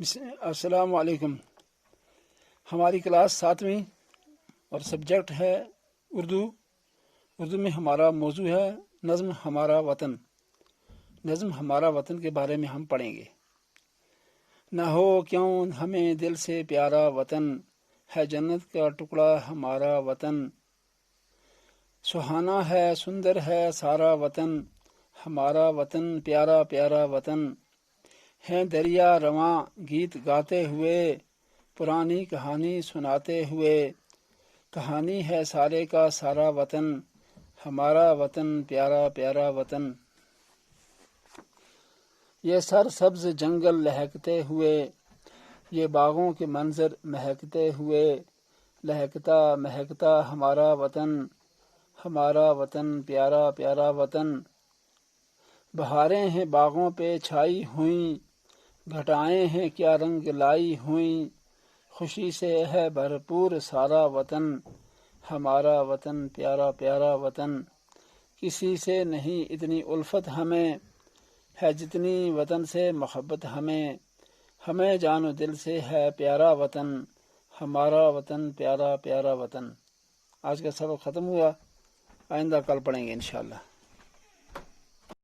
السلام علیکم۔ ہماری کلاس 7ویں اور سبجیکٹ ہے اردو میں ہمارا موضوع ہے نظم ہمارا وطن۔ نظم ہمارا وطن کے بارے میں ہم پڑھیں گے۔ نہ ہو کیوں ہمیں دل سے پیارا وطن، ہے جنت کا ٹکڑا ہمارا وطن۔ سہانا ہے سندر ہے سارا وطن، ہمارا وطن پیارا پیارا وطن۔ ہیں دریا رواں گیت گاتے ہوئے، پرانی کہانی سناتے ہوئے۔ کہانی ہے سارے کا سارا وطن، ہمارا وطن پیارا پیارا وطن۔ یہ سر سبز جنگل لہکتے ہوئے، یہ باغوں کے منظر مہکتے ہوئے۔ لہکتا مہکتا ہمارا وطن، ہمارا وطن پیارا پیارا وطن۔ بہاریں ہیں باغوں پہ چھائی ہوئیں، گھٹائیں ہیں کیا رنگ لائی ہوئیں۔ خوشی سے ہے بھرپور سارا وطن، ہمارا وطن پیارا پیارا وطن۔ کسی سے نہیں اتنی الفت ہمیں، ہے جتنی وطن سے محبت ہمیں۔ ہمیں جان و دل سے ہے پیارا وطن، ہمارا وطن پیارا پیارا وطن۔ آج کا سبق ختم ہوا، آئندہ کل پڑھیں گے انشاءاللہ۔